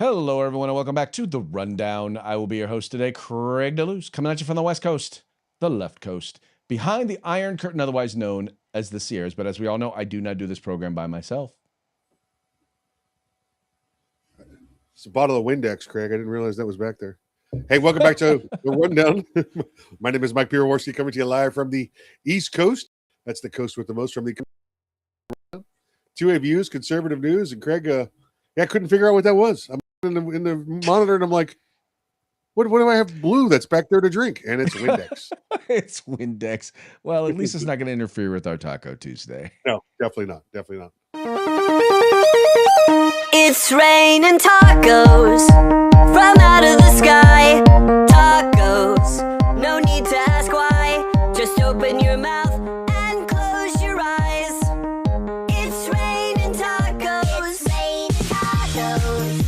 Hello, everyone, and welcome back to The Rundown. I will be your host today, Craig DeLuz, coming at you from the West Coast, the left coast, behind the Iron Curtain, otherwise known as the Sierras. But as we all know, I do not do this program by myself. It's a bottle of Windex, Craig. I didn't realize that was back there. Hey, welcome back to The Rundown. My name is Mike Piroworski, coming to you live from the East Coast. That's the coast with the most from the two-way views, conservative news. And Craig, I couldn't figure out what that was. I'm in the monitor, and I'm like, what do I have blue that's back there to drink? And it's Windex. It's Windex. Well, at least it's not going to interfere with our Taco Tuesday. No, definitely not. Definitely not. It's raining tacos from out of the sky. Tacos, no need to ask why. Just open your mouth and close your eyes. It's raining tacos. It's raining tacos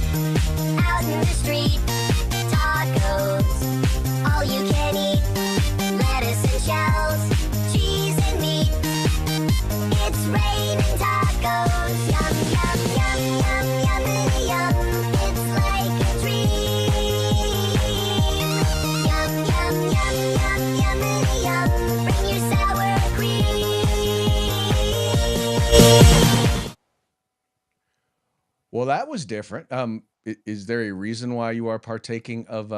out in the street. Tacos, all you can eat. Lettuce and shells, cheese and meat. It's raining tacos. Yum, yum, yum, yum, yum, yum. It's like a dream. Yum, yum, yum, yum, yum, yum. Bring your sour cream. Well, that was different. Is there a reason why you are partaking of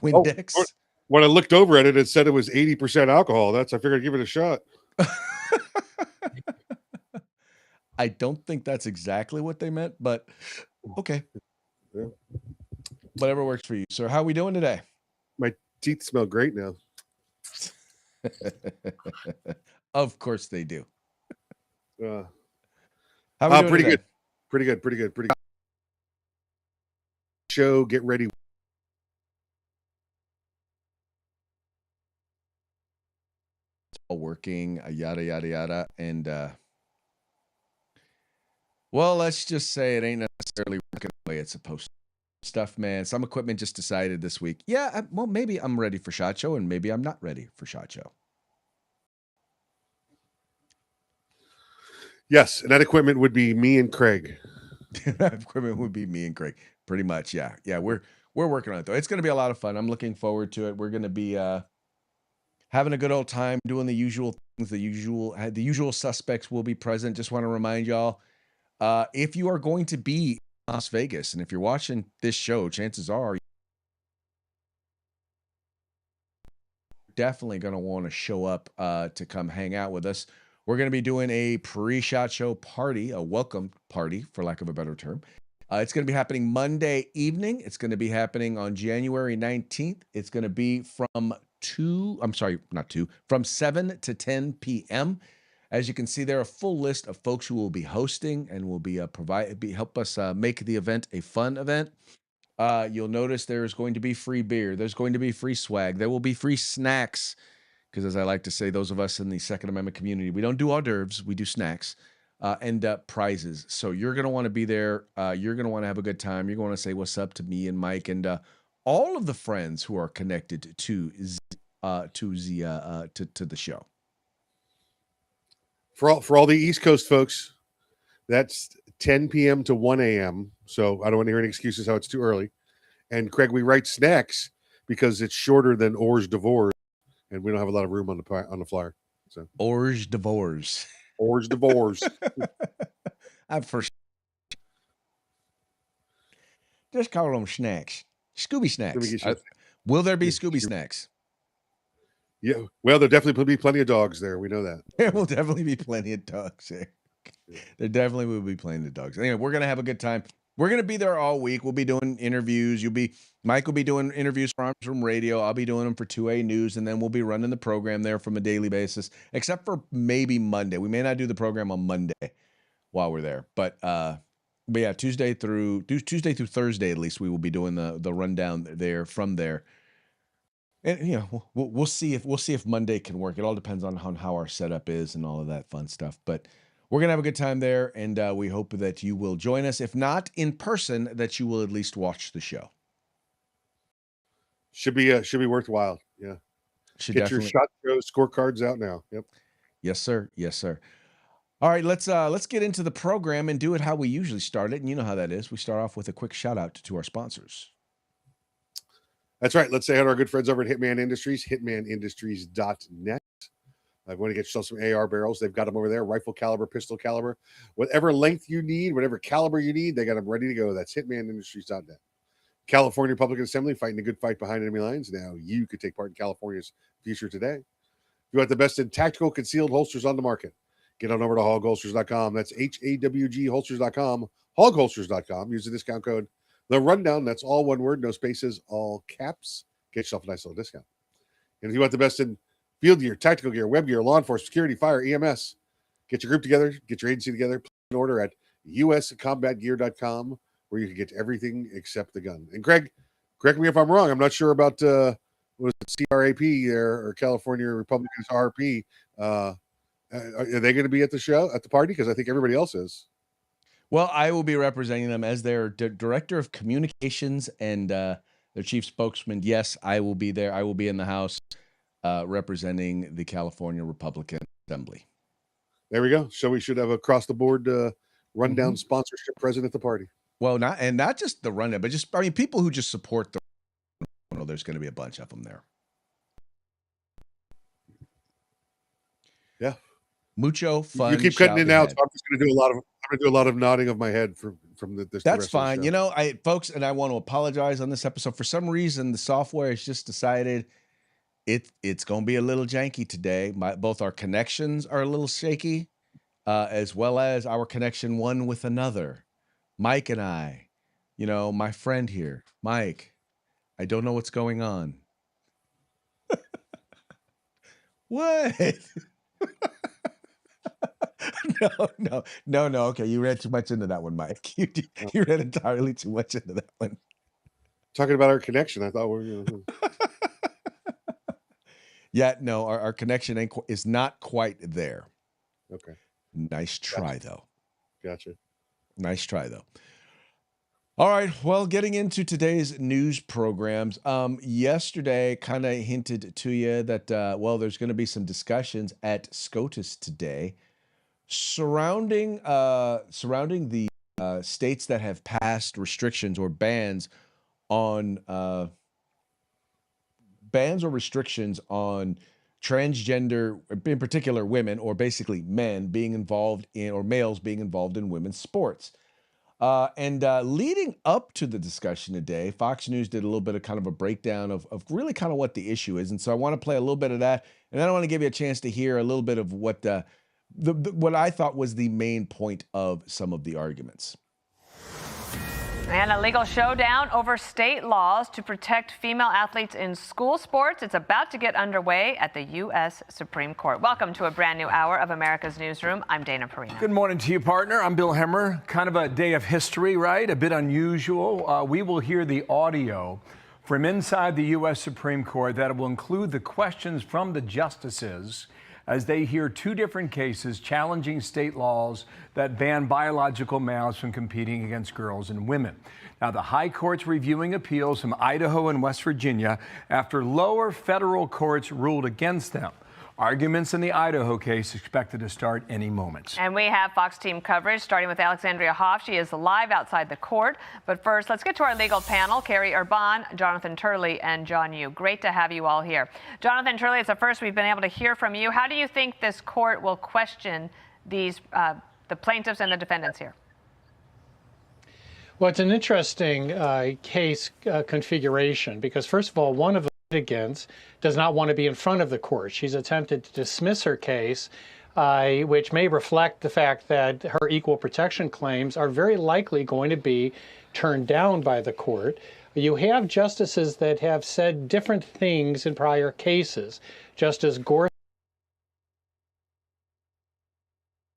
Windex? When I looked over at it, it said it was 80% alcohol. I figured I'd give it a shot. I don't think that's exactly what they meant, but okay. Yeah. Whatever works for you. So how are we doing today? My teeth smell great now. Of course they do. Uh, How are we doing pretty today? good. Pretty good. Show, get ready. All working, yada, yada, yada. And, well, let's just say it ain't necessarily working the way it's supposed to. Stuff, man. Some equipment just decided this week, well, maybe I'm ready for SHOT Show, and maybe I'm not ready for SHOT Show. Yes, and that equipment would be me and Craig. That equipment would be me and Craig, pretty much. Yeah, we're working on it though. It's going to be a lot of fun. I'm looking forward to it. We're going to be having a good old time doing the usual things. The usual suspects will be present. Just want to remind y'all, if you are going to be in Las Vegas, and if you're watching this show, chances are you're definitely going to want to show up to come hang out with us. We're going to be doing a pre-SHOT Show party, a welcome party, for lack of a better term. It's going to be happening Monday evening. It's going to be happening on January 19th. It's going to be from 7 to 10 p.m. As you can see there, a full list of folks who will be hosting and will be help us make the event a fun event. You'll notice there's going to be free beer. There's going to be free swag. There will be free snacks. Because as I like to say, those of us in the Second Amendment community, we don't do hors d'oeuvres, we do snacks and prizes. So you're going to want to be there. You're going to want to have a good time. You're going to say what's up to me and Mike and all of the friends who are connected to the show. For all the East Coast folks, that's 10 p.m. to 1 a.m. So I don't want to hear any excuses how it's too early. And Craig, we write snacks because it's shorter than Orge Divorce. And we don't have a lot of room on the flyer. So Orge Divorce. Orge Divorce. Just call them snacks. Scooby snacks. Will there be Scooby snacks? Yeah. Well, there'll definitely be plenty of dogs there. We know that. There will definitely be plenty of dogs there. There definitely will be plenty of dogs. Anyway, we're going to have a good time. We're going to be there all week. We'll be doing interviews. Mike will be doing interviews for Arms Room Radio. I'll be doing them for 2A News, and then we'll be running the program there from a daily basis, except for maybe Monday. We may not do the program on Monday while we're there, but yeah, Tuesday through Thursday at least, we will be doing the rundown there from there. And we'll see if Monday can work. It all depends on how our setup is and all of that fun stuff, but. We're going to have a good time there, and we hope that you will join us. If not in person, that you will at least watch the show. Should be worthwhile. Yeah. Get your SHOT Show scorecards out now. Yep. Yes, sir. Yes, sir. All right, let's get into the program and do it how we usually start it. And you know how that is. We start off with a quick shout out to our sponsors. That's right. Let's say hi to our good friends over at Hitman Industries, hitmanindustries.net. I want to get yourself some AR barrels. They've got them over there, rifle caliber, pistol caliber, whatever length you need, whatever caliber you need, they got them ready to go. That's hitmanindustries.net. California Republican Assembly fighting a good fight behind enemy lines. Now you could take part in California's future today. You want the best in tactical concealed holsters on the market. Get on over to hogholsters.com. That's HAWG holsters.com, hogholsters.com. Use the discount code The Rundown. That's all one word, no spaces, all caps. Get yourself a nice little discount. And if you want the best in field gear, tactical gear, web gear, law enforcement, security, fire, EMS, get your group together, get your agency together, place an order at uscombatgear.com, where you can get everything except the gun. And Greg, correct me if I'm wrong. I'm not sure about what is it, CRAP there, or California Republicans RP. Are they going to be at the show, at the party? Because I think everybody else is. Well, I will be representing them as their director of communications and their chief spokesman. Yes, I will be there. I will be in the House representing the California Republican Assembly. There we go. So we should have across the board rundown sponsorship present at the party. Well, not just the rundown, but just people who just support the. There's going to be a bunch of them there. Yeah, mucho fun. You keep cutting in and out, so I'm just going to do a lot of nodding of my head from this. That's fine. You know, folks, and I want to apologize on this episode. For some reason, the software has just decided it's going to be a little janky today. Both our connections are a little shaky, as well as our connection one with another. Mike and I, my friend here, Mike. I don't know what's going on. What? No. Okay, you read too much into that one, Mike. You read entirely too much into that one. Talking about our connection, I thought we were. Yeah, no, our connection is not quite there. Okay. Nice try, though. Gotcha. Nice try, though. All right, well, getting into today's news programs, yesterday kind of hinted to you that, there's going to be some discussions at SCOTUS today surrounding the states that have passed restrictions or bans or restrictions on transgender, in particular women, or basically men being involved in, or males being involved in women's sports. And leading up to the discussion today, Fox News did a little bit of kind of a breakdown of really kind of what the issue is. And so I want to play a little bit of that. And then I want to give you a chance to hear a little bit of what what I thought was the main point of some of the arguments. And a legal showdown over state laws to protect female athletes in school sports. It's about to get underway at the U.S. Supreme Court. Welcome to a brand new hour of America's Newsroom. I'm Dana Perino. Good morning to you, partner. I'm Bill Hemmer. Kind of a day of history, right? A bit unusual. We will hear the audio from inside the U.S. Supreme Court that will include the questions from the justices as they hear two different cases challenging state laws that ban biological males from competing against girls and women. Now, the high court's reviewing appeals from Idaho and West Virginia after lower federal courts ruled against them. Arguments in the Idaho case expected to start any moment. And we have Fox team coverage, starting with Alexandria Hoff. She is live outside the court. But first, let's get to our legal panel. Carrie Urban, Jonathan Turley, and John Yoo. Great to have you all here. Jonathan Turley, it's the first we've been able to hear from you. How do you think this court will question these the plaintiffs and the defendants here? Well, it's an interesting case configuration because, first of all, one of the litigants does not want to be in front of the court. She's attempted to dismiss her case, which may reflect the fact that her equal protection claims are very likely going to be turned down by the court. You have justices that have said different things in prior cases. Justice Gorsuch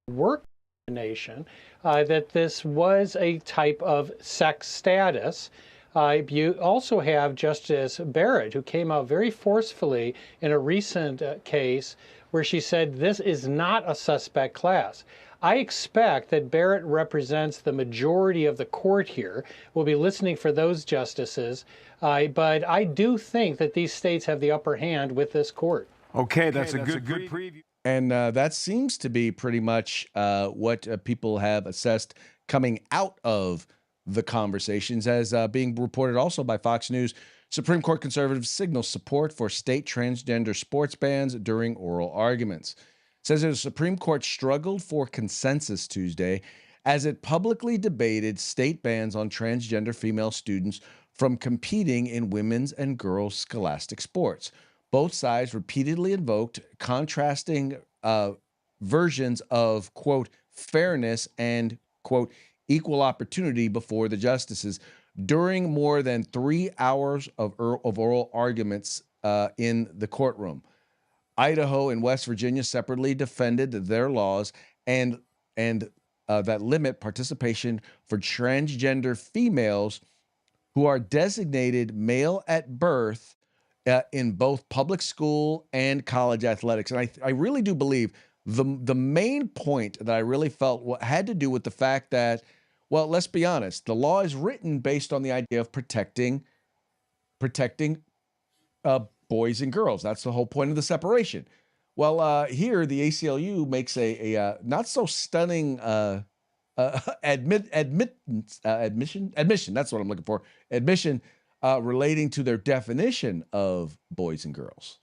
work nation that this was a type of sex status. You also have Justice Barrett, who came out very forcefully in a recent case where she said this is not a suspect class. I expect that Barrett represents the majority of the court here. We'll be listening for those justices, but I do think that these states have the upper hand with this court. Okay, that's a good preview. And that seems to be pretty much what people have assessed coming out of the conversations, as being reported also by Fox News. Supreme Court conservatives signal support for state transgender sports bans during oral arguments. Says the Supreme Court struggled for consensus Tuesday as it publicly debated state bans on transgender female students from competing in women's and girls' scholastic sports. Both sides repeatedly invoked contrasting versions of, quote, fairness and, quote, equal opportunity before the justices during more than 3 hours of oral arguments in the courtroom. Idaho and West Virginia separately defended their laws and that limit participation for transgender females who are designated male at birth in both public school and college athletics. And I really do believe the main point that I really felt had to do with the fact that, well, let's be honest, the law is written based on the idea of protecting boys and girls. That's the whole point of the separation. Well, here the ACLU makes a not so stunning admission. That's what I'm looking for. Admission relating to their definition of boys and girls.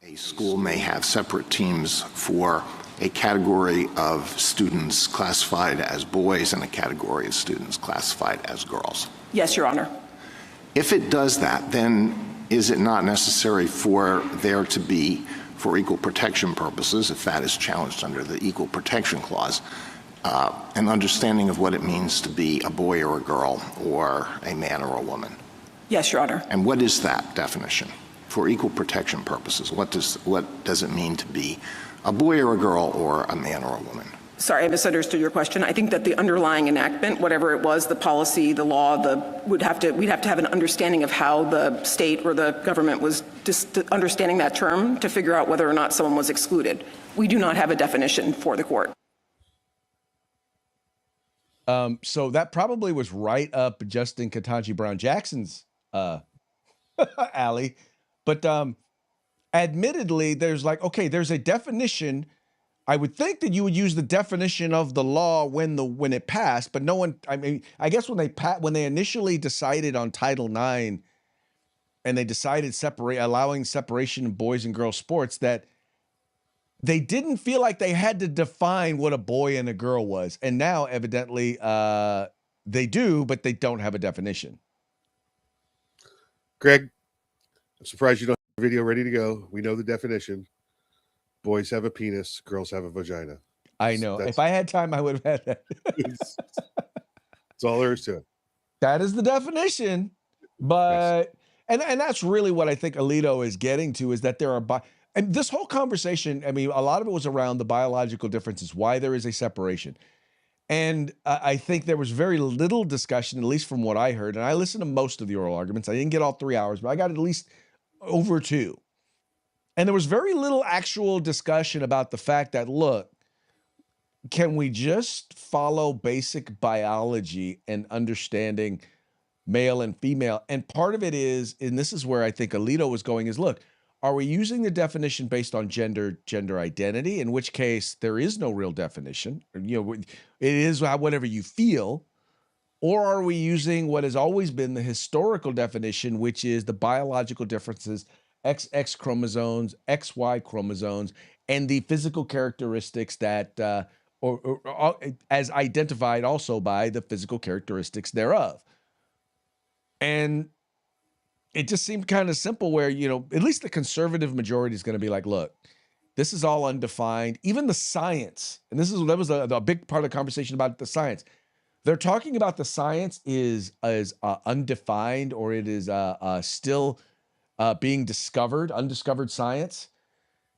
A school may have separate teams for a category of students classified as boys and a category of students classified as girls. Yes, Your Honor. If it does that, then is it not necessary for there to be, for equal protection purposes, if that is challenged under the Equal Protection Clause, an understanding of what it means to be a boy or a girl or a man or a woman? Yes, Your Honor. And what is that definition? For equal protection purposes, what does it mean to be a boy or a girl or a man or a woman? Sorry, I misunderstood your question. I think that the underlying enactment, whatever it was, the policy, the law, we'd have to have an understanding of how the state or the government was just understanding that term to figure out whether or not someone was excluded. We do not have a definition for the court. So that probably was right up Justin Ketanji Brown Jackson's alley. But admittedly, there's there's a definition. I would think that you would use the definition of the law when it passed, but no one. I mean, I guess when they initially decided on Title IX, and they decided allowing separation in boys and girls sports, that they didn't feel like they had to define what a boy and a girl was, and now evidently they do, but they don't have a definition. Greg, I'm surprised you don't have a video ready to go. We know the definition. Boys have a penis, girls have a vagina. I know. If I had time, I would have had that. That's all there is to it. That is the definition. But yes. And that's really what I think Alito is getting to, is that there are and this whole conversation, I mean, a lot of it was around the biological differences, why there is a separation. And I think there was very little discussion, at least from what I heard. And I listened to most of the oral arguments. I didn't get all 3 hours, but I got at least over 2. And there was very little actual discussion about the fact that, look, can we just follow basic biology and understanding male and female? And part of it is, and this is where I think Alito was going, is, look, are we using the definition based on gender identity, in which case there is no real definition? You know, it is whatever you feel. Or are we using what has always been the historical definition, which is the biological differences, XX chromosomes, XY chromosomes, and the physical characteristics that, or as identified also by the physical characteristics thereof? And it just seemed kind of simple where, you know, at least the conservative majority is going to be like, look, this is all undefined. Even the science, and that was a big part of the conversation about the science. They're talking about the science is undefined, or it is still being discovered, undiscovered science.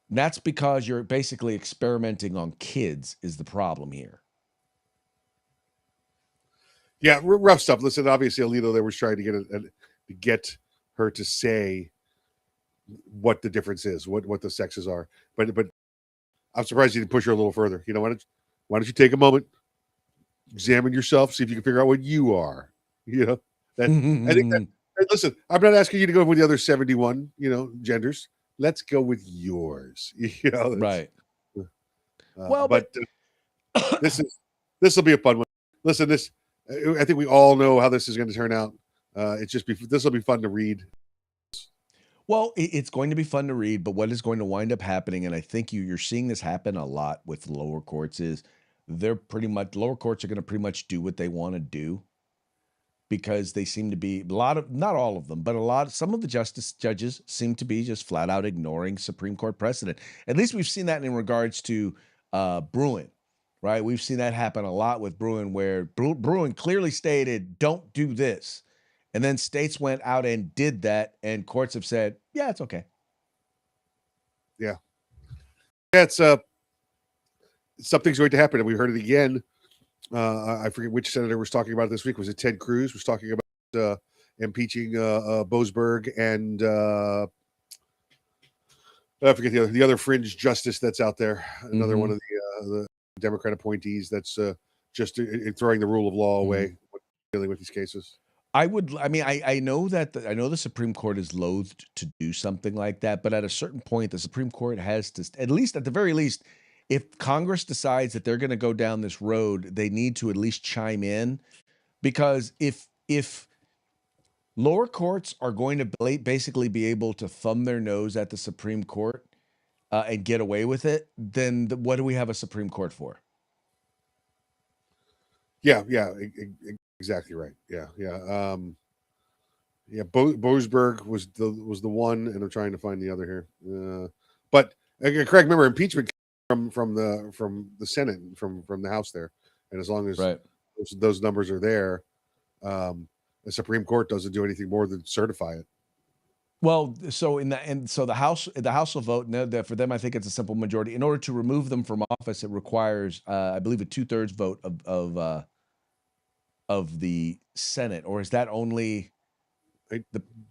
And that's because you're basically experimenting on kids is the problem here. Yeah, rough stuff. Listen, obviously Alito there was trying to get her to say what the difference is, what the sexes are. But I'm surprised you didn't push her a little further. You know, why don't you take a moment, examine yourself, see if you can figure out what you are. You know, I think that. Listen, I'm not asking you to go with the other 71, you know, genders. Let's go with yours. You know, right? Well, but this will be a fun one. Listen, I think we all know how this is going to turn out. This will be fun to read. Well, it's going to be fun to read, but what is going to wind up happening, and I think you're seeing this happen a lot with lower courts, is lower courts are going to pretty much do what they want to do, because they seem to be not all of them, but some of the judges seem to be just flat out ignoring Supreme Court precedent. At least we've seen that in regards to Bruin, right? We've seen that happen a lot with Bruin, where Bruin clearly stated, don't do this. And then states went out and did that, and courts have said, yeah, it's okay. Yeah. It's something's going to happen, and we heard it again. I forget which senator was talking about it this week. Was it Ted Cruz was talking about impeaching Boasberg, and I forget the other fringe justice that's out there. Another one of the Democrat appointees that's just throwing the rule of law away, dealing with these cases. I know that I know the Supreme Court is loath to do something like that, but at a certain point, the Supreme Court has to, at the very least, if Congress decides that they're going to go down this road, they need to at least chime in, because if lower courts are going to basically be able to thumb their nose at the Supreme Court and get away with it, then what do we have a Supreme Court for? Yeah, exactly right. Yeah. Boasberg was the one, and I'm trying to find the other here. But Craig, remember, impeachment from the Senate, from the House there, and as long as those numbers are there, the Supreme Court doesn't do anything more than certify it. Well, so the House will vote. No, that for them, I think it's a simple majority. In order to remove them from office, it requires, I believe, a 2/3 vote of the Senate, or is that only the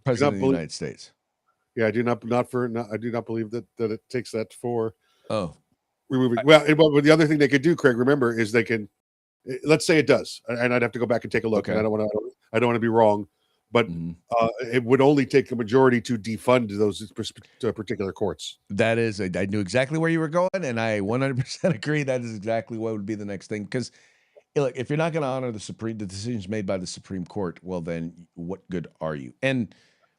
President of the United States? Yeah, I do not believe that it takes that for removing. Well, the other thing they could do, Craig, remember, is they can, let's say it does, and I'd have to go back and take a look, and I don't want to be wrong, but it would only take a majority to defund those particular courts. That is, I knew exactly where you were going, and I 100% agree. That is exactly what would be the next thing, because look, if you're not going to honor the decisions made by the Supreme Court, well, then what good are you? And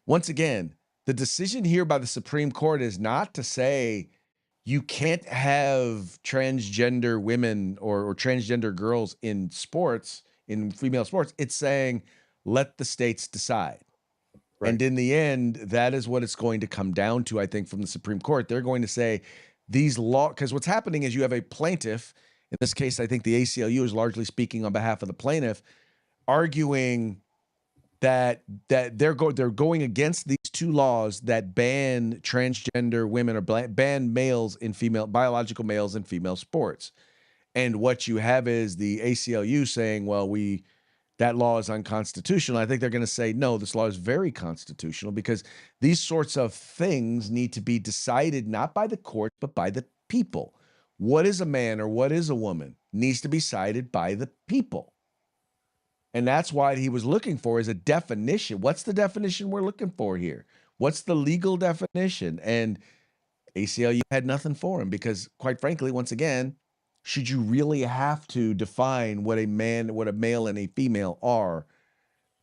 once again, the decision here by the Supreme Court is not to say you can't have transgender women or transgender girls in sports, in female sports. It's saying let the states decide. Right. And in the end, that is what it's going to come down to, I think, from the Supreme Court. They're going to say these because what's happening is you have a plaintiff. In this case, I think the ACLU is largely speaking on behalf of the plaintiff, arguing that they're going against these two laws that ban transgender women or ban biological males in female sports. And what you have is the ACLU saying, well, that law is unconstitutional. I think they're going to say, no, this law is very constitutional, because these sorts of things need to be decided not by the court, but by the people. What is a man or what is a woman needs to be decided by the people. And that's why he was looking for is a definition. What's the definition we're looking for here? What's the legal definition? And ACLU had nothing for him, because quite frankly, once again, should you really have to define what a male and a female are?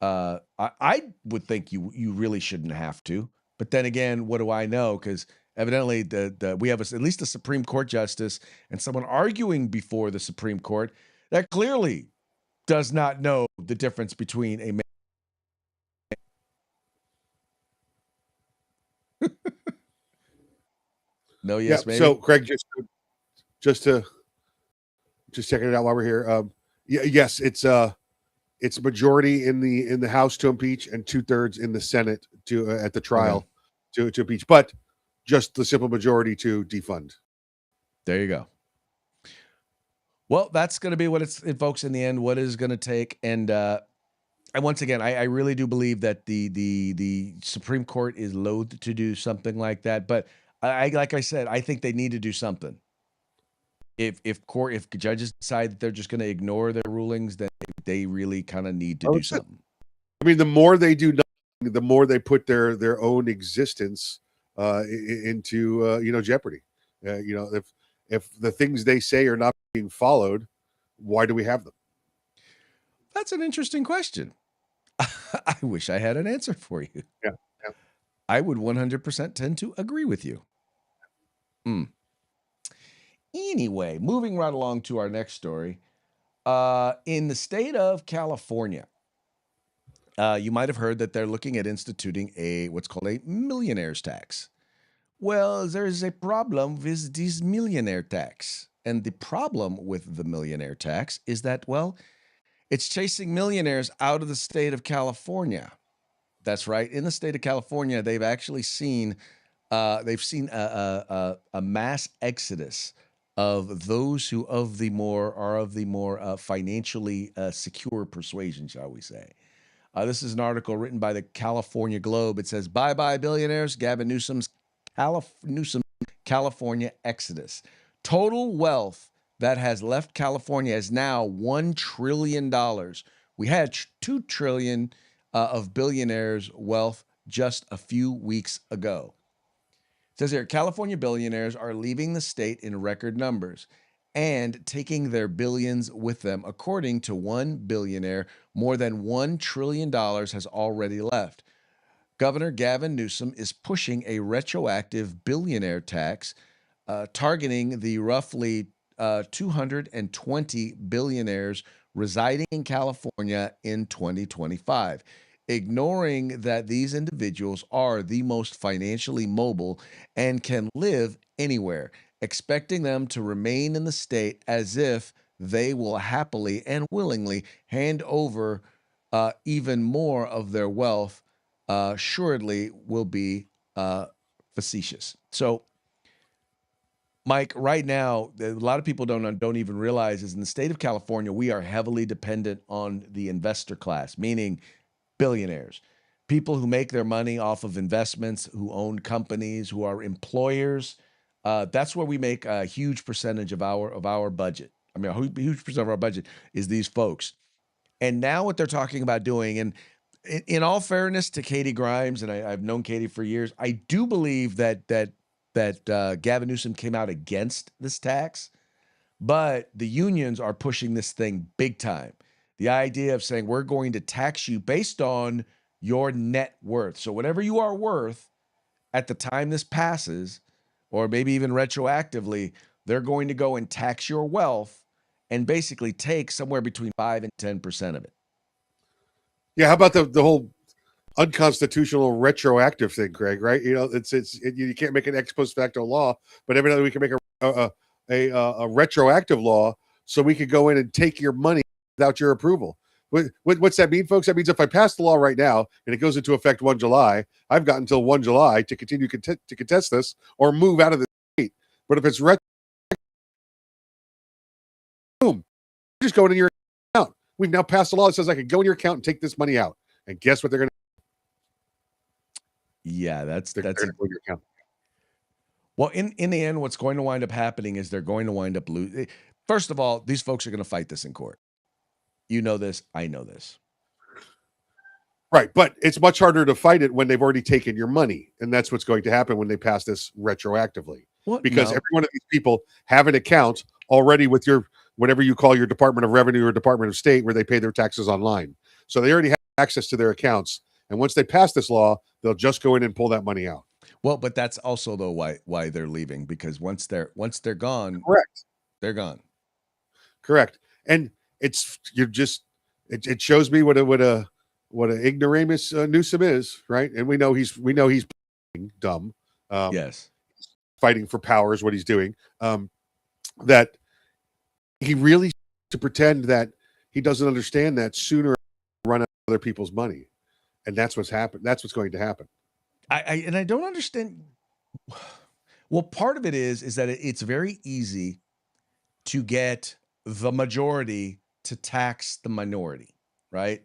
I would think you really shouldn't have to. But then again, what do I know? Because evidently, we have at least a Supreme Court justice and someone arguing before the Supreme Court that clearly does not know the difference between a man. No, yes, maybe. So, Craig, just checking it out while we're here. Yes, it's majority in the House to impeach and 2/3 in the Senate to at the trial to impeach, but just the simple majority to defund. There you go. Well, that's going to be what it folks in the end, what is going to take. And once again, I really do believe that the Supreme Court is loath to do something like that. But like I said, I think they need to do something. If judges decide that they're just going to ignore their rulings, then they really kind of need to do something. I mean, the more they do nothing, the more they put their own existence into jeopardy. if the things they say are not being followed, why do we have them? That's an interesting question. I wish I had an answer for you. Yeah. Yeah. I would 100% tend to agree with you. Anyway, moving right along to our next story. In the state of California, you might have heard that they're looking at instituting what's called a millionaire's tax. Well, there's a problem with this millionaire tax. And the problem with the millionaire tax is that, well, it's chasing millionaires out of the state of California. That's right. In the state of California, they've actually seen a mass exodus of those who are of the more financially secure persuasion, shall we say. This is an article written by the California Globe. It says, "Bye bye billionaires, Gavin Newsom's California exodus. Total wealth that has left California is now $1 trillion. We had $2 trillion of billionaires' wealth just a few weeks ago." It says here, California billionaires are leaving the state in record numbers and taking their billions with them. According to one billionaire, more than $1 trillion has already left. Governor Gavin Newsom is pushing a retroactive billionaire tax targeting the roughly 220 billionaires residing in California in 2025, ignoring that these individuals are the most financially mobile and can live anywhere, expecting them to remain in the state as if they will happily and willingly hand over even more of their wealth, assuredly will be facetious. So, Mike, right now, a lot of people don't even realize is in the state of California, we are heavily dependent on the investor class, meaning billionaires, people who make their money off of investments, who own companies, who are employers. That's where we make a huge percentage of our budget. I mean, a huge percent of our budget is these folks. And now what they're talking about doing, and in all fairness to Katie Grimes, and I've known Katie for years, I do believe that Gavin Newsom came out against this tax, but the unions are pushing this thing big time. The idea of saying we're going to tax you based on your net worth. So whatever you are worth at the time this passes, or maybe even retroactively, they're going to go and tax your wealth and basically take somewhere between 5 and 10% of it. Yeah, how about the whole unconstitutional retroactive thing, Craig? Right? You know, you can't make an ex post facto law, but evidently we can make a retroactive law so we could go in and take your money without your approval. What's that mean, folks? That means if I pass the law right now and it goes into effect 1 July, I've got until 1 July to continue to contest this or move out of the state. But if it's boom, just going in your account. We've now passed a law that says I can go in your account and take this money out. And guess what they're going to Yeah, that's your account. Well, in the end, what's going to wind up happening is they're going to wind up losing. First of all, these folks are going to fight this in court. You know this. I know this. Right. But it's much harder to fight it when they've already taken your money. And that's what's going to happen when they pass this retroactively. Because every one of these people have an account already with your, whatever you call your Department of Revenue or Department of State, where they pay their taxes online. So they already have access to their accounts. And once they pass this law, they'll just go in and pull that money out. Well, but that's also though why they're leaving, because once they're gone, correct, they're gone. Correct. And it shows me what an ignoramus Newsom is, right? And we know he's dumb. Yes, fighting for power is what he's doing. That he really to pretend that he doesn't understand that sooner run out of other people's money, and that's what's happened. That's what's going to happen. I don't understand. Well, part of it is that it's very easy to get the majority to tax the minority, right?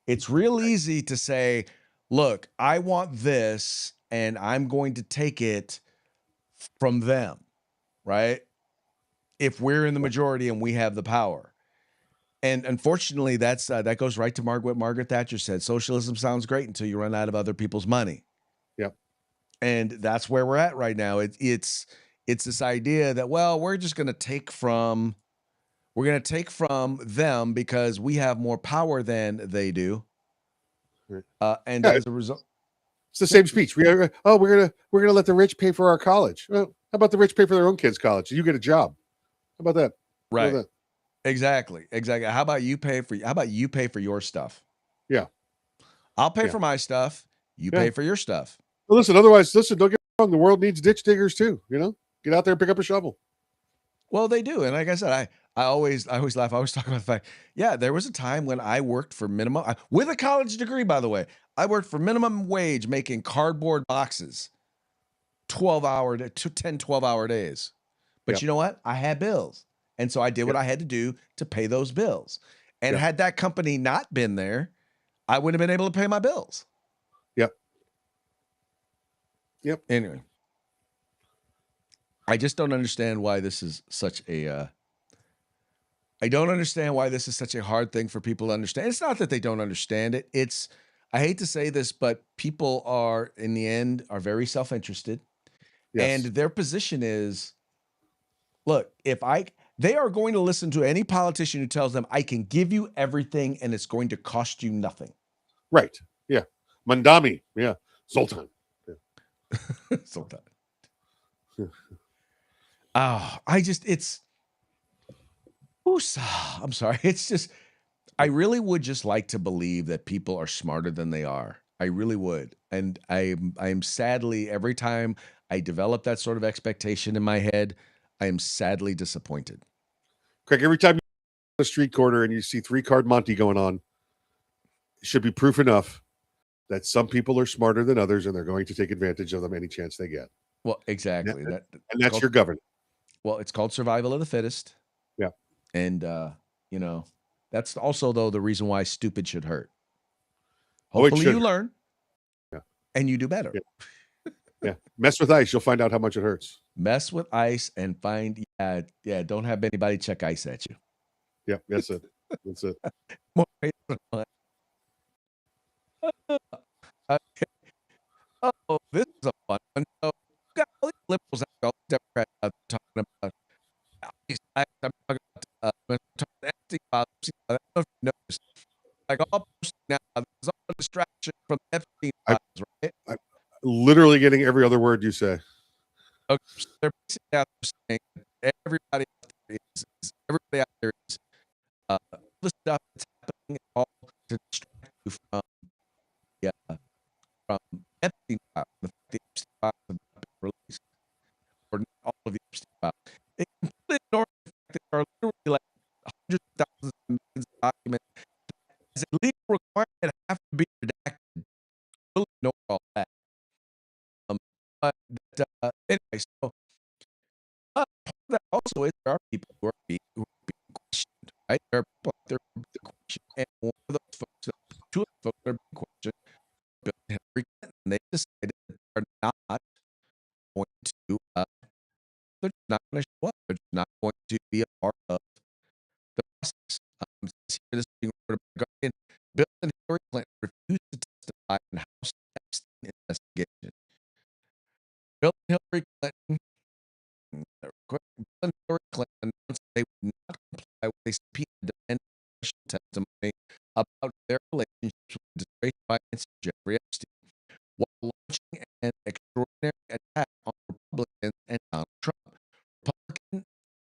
It's real easy to say, look, I want this and I'm going to take it from them, right? If we're in the majority and we have the power. And unfortunately, that goes right to what Margaret Thatcher said. Socialism sounds great until you run out of other people's money. Yep. And that's where we're at right now. It's it's this idea that, well, we're going to take from them because we have more power than they do. And Yeah, as a result, it's the same speech. We're gonna let the rich pay for our college. Well, how about the rich pay for their own kids' college? You get a job. How about that? How right. about that? Exactly. How about you pay for your stuff? Yeah. I'll pay Yeah. for my stuff. You Yeah. pay for your stuff. Well, otherwise, don't get me wrong. The world needs ditch diggers too. Get out there and pick up a shovel. Well, they do. And like I said, I always laugh. I always talk about the fact, yeah, there was a time when I worked for with a college degree, by the way. I worked for minimum wage making cardboard boxes, 12-hour days. But Yep. you know what? I had bills. And so I did what I had to do to pay those bills. And had that company not been there, I wouldn't have been able to pay my bills. Yep. Anyway, I just don't understand why this is such a I don't understand why this is such a hard thing for people to understand. It's not that they don't understand it. I hate to say this, but people are, in the end, are very self-interested. Yes. And their position is, look, they are going to listen to any politician who tells them, I can give you everything and it's going to cost you nothing. Right. Yeah. Mandami. Yeah. Sultan. Yeah. Sultan. I'm sorry. It's just, I really would just like to believe that people are smarter than they are. I really would. And I'm sadly, every time I develop that sort of expectation in my head, I am sadly disappointed. Craig, every time you're on a street corner and you see 3-card Monty going on, it should be proof enough that some people are smarter than others and they're going to take advantage of them any chance they get. Well, exactly. And that's your government. Well, it's called survival of the fittest. Yeah. And, that's also, though, the reason why stupid should hurt. Oh, Hopefully you learn. Yeah. And you do better. Yeah. Mess with ice. You'll find out how much it hurts. Mess with ice and find, don't have anybody check ice at you. Yeah, that's it. That's it. Oh, this is a fun one. So, we've got all these liberals out there, all these Democrats out there talking about I'm talking about Epstein files. I don't know if you noticed. Like all posting now, there's all a distraction from Epstein files, right? I'm literally getting every other word you say. Okay, so they're basically out there saying that everybody out there is all the stuff that's happening all to distract you from Epstein files. The fact the Epstein files have not been released, or not all of the Epstein files. They completely ignore the fact that there are literally like hundreds of thousands of millions of documents as a legal requirement have to be redacted. Really ignore all that. Anyway, so part of that also is there are people who are being questioned, right? There are people out there who are being questioned, and one of those folks, two of the folks that are being questioned, Bill and Hillary Clinton. They decided that they're not going to, they're just not going to show up. They're just not going to be a part of the process. This is being reported by The Guardian. Bill and Hillary Clinton refused to testify in House Epstein investigation. Bill and Hillary Clinton announced they would not comply with a subpoena demanding special testimony about their relationships with disgraced financier Jeffrey Epstein, while launching an extraordinary attack on Republicans and Donald Trump.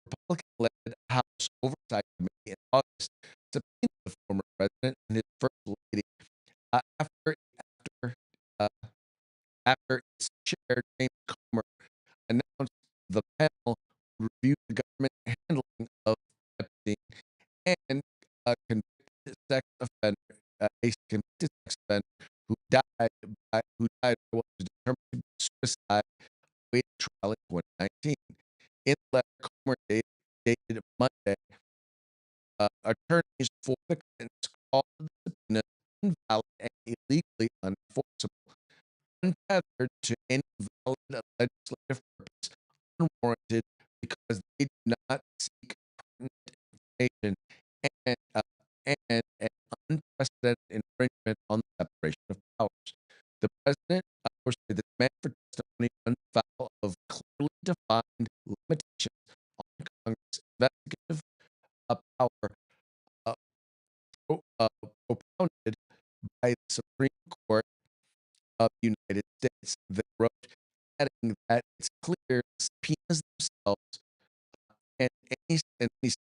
Republican-led House Oversight Committee in August subpoenaed the former president and his first lady after its chair, James Comer, announced the panel would review the government handling of Epstein and a convicted sex offender, who died was determined to be suicide awaiting trial in 2019. In the letter, Comer dated Monday, attorneys for the Clintons called the subpoena invalid and illegally unenforceable, untethered to any valid legislative purpose, unwarranted because they do not seek pertinent information, and an unprecedented infringement on the separation of powers. The president, the demand for testimony runs foul of clearly defined propounded by the Supreme Court of the United States. They wrote adding that it's clear subpoenas themselves and any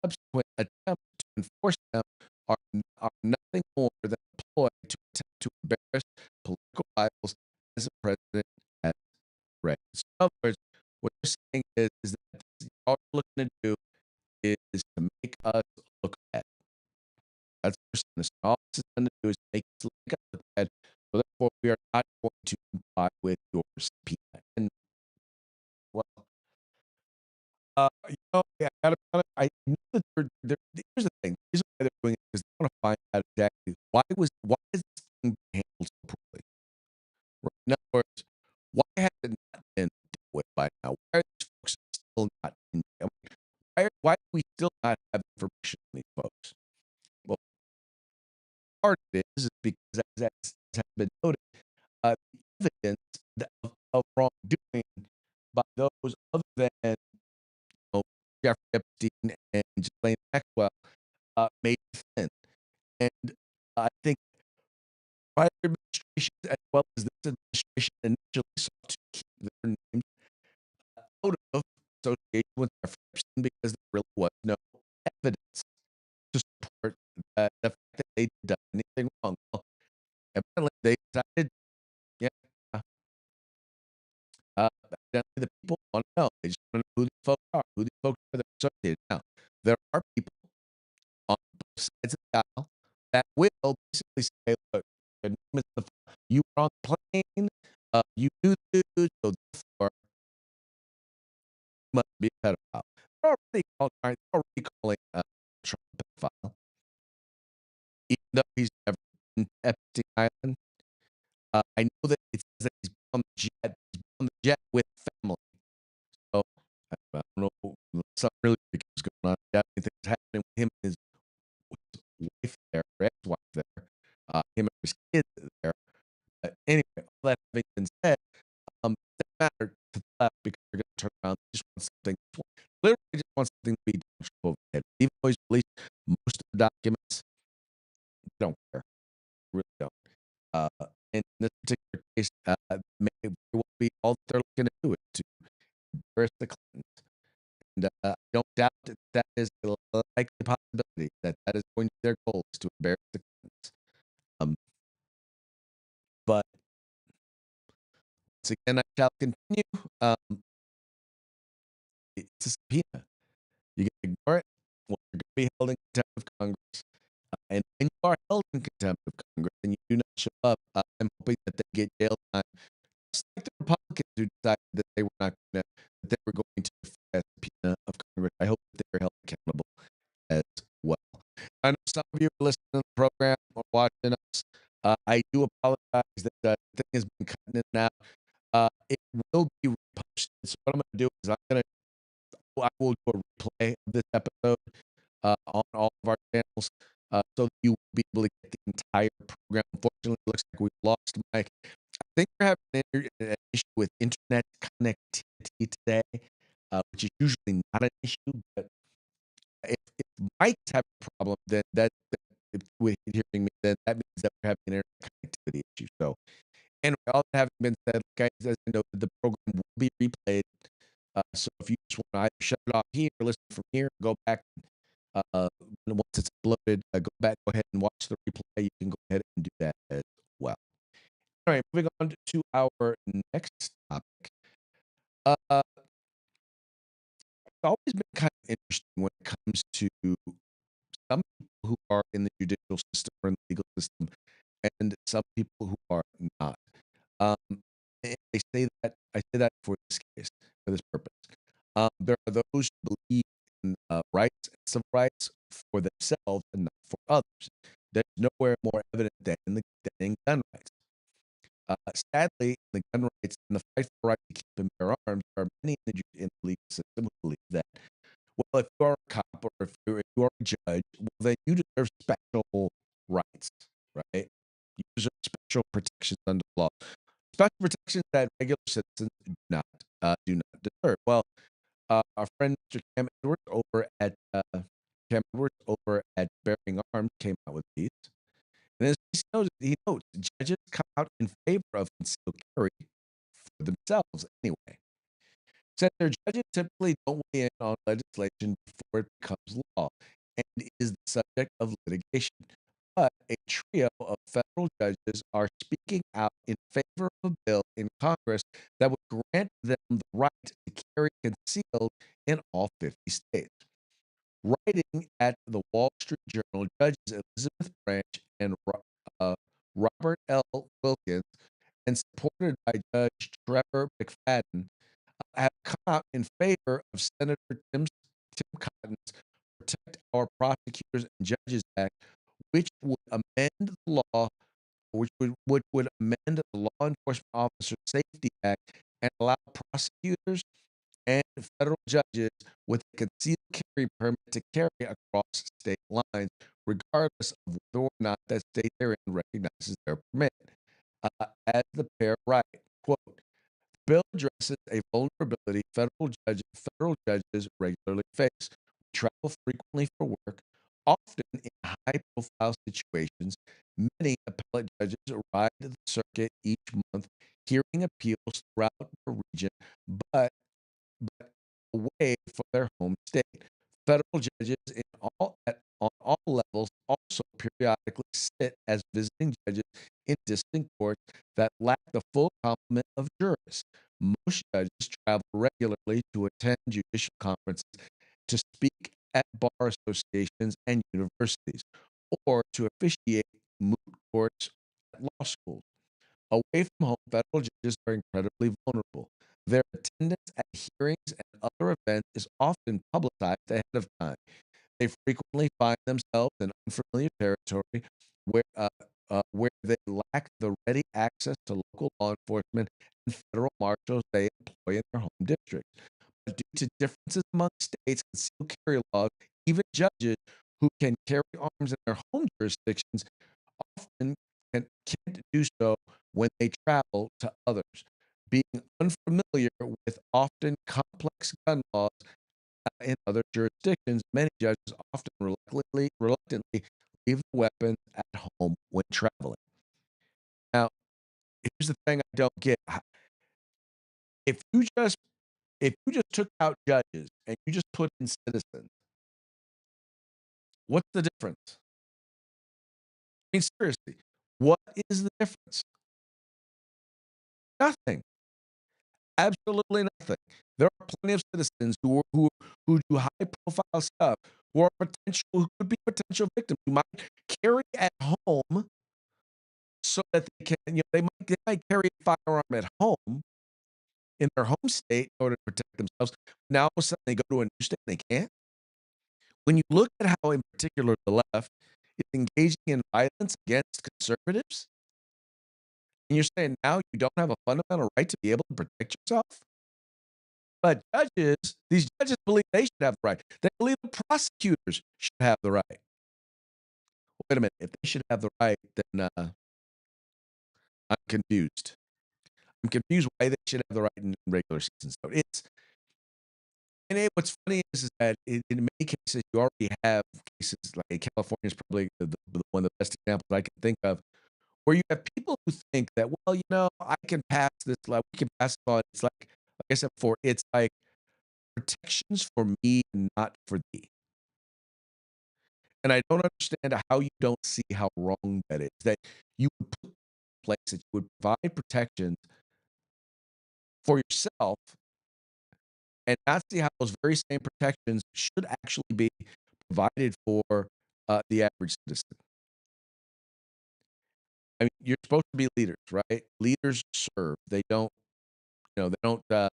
subsequent attempt to enforce them are, are nothing more than a ploy to attempt to embarrass political rivals as the president has read. So in other words, what they're saying is that all you're looking to do is to make us look bad. That's what they're saying. All this is going to do is make us look bad. So therefore, we are not going to comply with your subpoena. And well, I know that here's the thing. The reason why they're doing it is they want to find out exactly why is this thing being handled so poorly. Right? In other words, why has it not been dealt with by now? Why are these folks still not in jail? Why do we still not have information on these folks? Well, part of it is because, as has been noted, the evidence of wrongdoing by those other than Jeffrey Epstein and Ghislaine Maxwell made thin. And I think prior administrations as well as this administration initially sought to keep their names out of association with Jeffrey Epstein because there really was no evidence to support the fact that they did anything wrong. Well, evidently they decided, yeah, evidently the people want to know. They just want to know who these folks are, who these folks are that are associated. Now, there are people on both sides of the aisle that will basically say, look, your name is you were on the plane, you knew the dude, so therefore you must be a pedophile. They're already calling Trump a pedophile, even though he's never been to Epstein Island. I know that it says that he's on the jet with family. So I don't know, something really big is going on. Definitely things happening with him and his wife there, ex-wife there, him and his kids there. But anyway, all that having been said, it doesn't matter to the left because they're going to turn around. They just want something, literally just want something to be demonstrable overhead. Even though he's released most of the documents, they don't care. Really don't. In this particular case, may very well be all that they're looking to do is to embarrass the Clintons. And I don't doubt that is a likely possibility that is going to be their goal is to embarrass the Clintons. But once again, I shall continue. It's a subpoena. You can ignore it. Well, you're going to be held in contempt of Congress. And when you are held in contempt of Congress and you do not show up, I'm hoping that they get jail time. Just like the Republicans who decided that they were not going to, that they were going to defy a subpoena of Congress. I hope that they are held accountable as well. I know some of you are listening to the program or watching us. I do apologize that the thing has been cutting in and out. It will be reposted. So what I'm going to do is I will do a replay of this episode on all of our channels so that you will be able to get the entire program. Unfortunately, it looks like we've lost Mike. I think we're having an issue with internet connectivity today, which is usually not an issue. But if Mike's having a problem, then with hearing me, then that means that we're having an internet connectivity issue. So anyway, all that having been said, guys, as you know, the program will be replayed. So if you just want to either shut it off here or listen from here, go back. Once it's uploaded, go ahead and watch the replay. You can go ahead and do that as well. All right, moving on to our next topic. It's always been kind of interesting when it comes to some people who are in the judicial system or in the legal system, and some people who are not. And I say that for this case, for this purpose. There are those who believe in rights and civil rights for themselves and not for others. There's nowhere more evident than in gun rights. Sadly, in the gun rights and the fight for the right to keep and bear arms, there are many in the legal system who believe that, well, if you are a cop or if you are a judge, well, then you deserve special rights, right? You deserve special protections under the law. Special protections that regular citizens do not deserve. Well, our friend Mr. Cam Edwards over at Bearing Arms Arms came out with these. And as he notes, judges come out in favor of concealed carry for themselves anyway. Said their judges typically don't weigh in on legislation before it becomes law and is the subject of litigation. But a trio of federal judges are speaking out in favor of a bill in Congress that would grant them the right to carry concealed in all 50 states. Writing at the Wall Street Journal, Judges Elizabeth Branch and Robert L. Wilkins, and supported by Judge Trevor McFadden, have come out in favor of Senator Tim Cotton's Protect Our Prosecutors and Judges Act, which would amend the law, which would amend the Law Enforcement Officer Safety Act and allow prosecutors and federal judges with a concealed carry permit to carry across state lines, regardless of whether or not that state they're in recognizes their permit. As the pair write, quote, the bill addresses a vulnerability federal judges regularly face. We travel frequently for work, often in high-profile situations. Many appellate judges ride the circuit each month, hearing appeals throughout the region, but away from their home state. Federal judges on all levels also periodically sit as visiting judges in distant courts that lack the full complement of jurists. Most judges travel regularly to attend judicial conferences, to speak at bar associations and universities, or to officiate moot courts at law schools. Away from home, federal judges are incredibly vulnerable. Their attendance at hearings and other events is often publicized ahead of time. They frequently find themselves in unfamiliar territory where they lack the ready access to local law enforcement and federal marshals they employ in their home districts. But due to differences among states' concealed carry laws, even judges who can carry arms in their home jurisdictions often can't do so when they travel to others. Being unfamiliar with often complex gun laws in other jurisdictions, many judges often reluctantly leave the weapons at home when traveling. Now, here's the thing I don't get. If you just took out judges and you just put in citizens, what's the difference? I mean, seriously, what is the difference? Nothing. Absolutely nothing. There are plenty of citizens who do high profile stuff who could be potential victims who might carry at home so that they can, they might carry a firearm at home in their home state in order to protect themselves. Now all of a sudden they go to a new state and they can't. When you look at how in particular the left is engaging in violence against conservatives, and you're saying now you don't have a fundamental right to be able to protect yourself. But these judges believe they should have the right. They believe the prosecutors should have the right. Wait a minute. If they should have the right, then I'm confused. I'm confused why they should have the right in regular citizens. So what's funny is that in many cases, you already have cases like California is probably one of the best examples I can think of, where you have people who think that, well, I can pass this law. We can pass this law. It's like I said before, it's like protections for me and not for thee. And I don't understand how you don't see how wrong that is. That you would put in place that you would provide protections for yourself and not see how those very same protections should actually be provided for the average citizen. I mean, you're supposed to be leaders, right? Leaders serve. They don't, they don't, I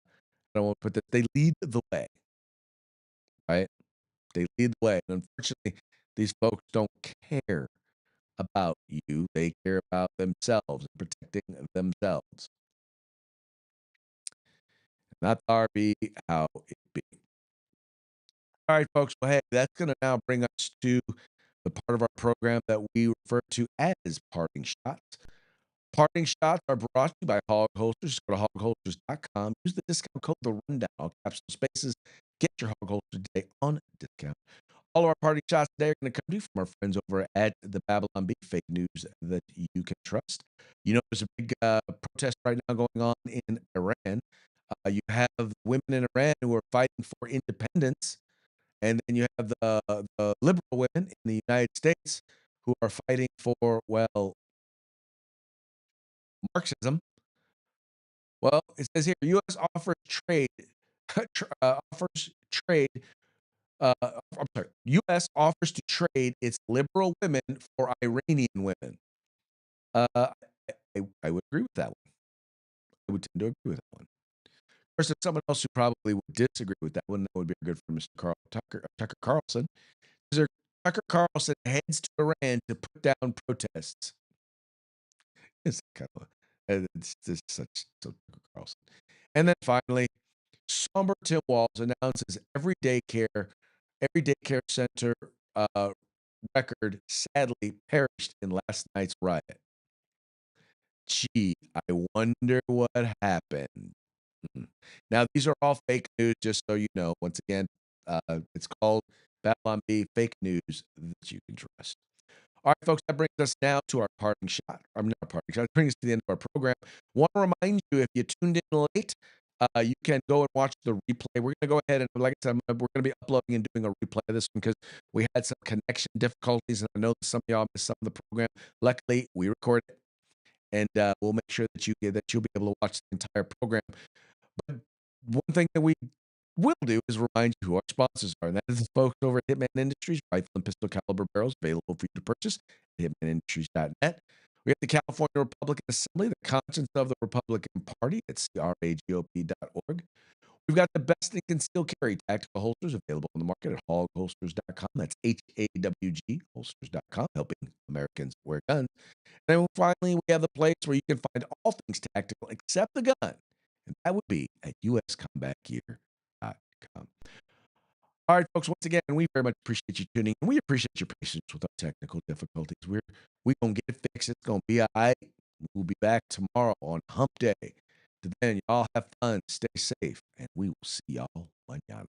don't want to put that, they lead the way, right? They lead the way. And unfortunately, these folks don't care about you. They care about themselves and protecting themselves. Not the RB, how it be. All right, folks. Well, hey, that's going to now bring us to the part of our program that we refer to as Parting Shots. Parting Shots are brought to you by Hog Holsters. Just go to hogholsters.com. Use the discount code The Rundown. All caps and spaces. Get your Hog Holster today on discount. All of our party shots today are going to come to you from our friends over at the Babylon Bee, fake news that you can trust. You know, there's a big protest right now going on in Iran. You have women in Iran who are fighting for independence, and then you have the liberal women in the United States who are fighting for, well, Marxism. Well, it says here, U.S. offers trade, offers trade. I'm sorry. U.S. offers to trade its liberal women for Iranian women. I would agree with that one. I would tend to agree with that one. Of course, there's someone else who probably would disagree with that one. That would be good for Mr. Tucker Carlson. Tucker Carlson heads to Iran to put down protests. It's kind of it's just such so Tucker Carlson. And then finally, Somber Tim Walz announces every daycare center record sadly perished in last night's riot. Gee, I wonder what happened. Now, these are all fake news, just so you know. Once again, it's called Babylon Bee, fake news that you can trust. All right, folks, that brings us now to our parting shot. I'm not a parting shot. It brings us to the end of our program. Want to remind you, if you tuned in late, you can go and watch the replay. We're going to go ahead and, like I said, we're going to be uploading and doing a replay of this one because we had some connection difficulties, and I know that some of y'all missed some of the program. Luckily, we recorded it, and we'll make sure that you'll be able to watch the entire program. But one thing that we will do is remind you who our sponsors are, and that is the folks over at Hitman Industries, rifle and pistol caliber barrels available for you to purchase at hitmanindustries.net. We have the California Republican Assembly, the conscience of the Republican Party at cragop.org. We've got the best in concealed carry tactical holsters available on the market at hogholsters.com. That's HAWG holsters.com, helping Americans wear guns. And then finally, we have the place where you can find all things tactical except the gun, and that would be at uscombatgear.com. All right, folks, once again, we very much appreciate you tuning in. We appreciate your patience with our technical difficulties. We're going to get it fixed. It's going to be all right. We'll be back tomorrow on Hump Day. To then, y'all have fun, stay safe, and we will see y'all mañana.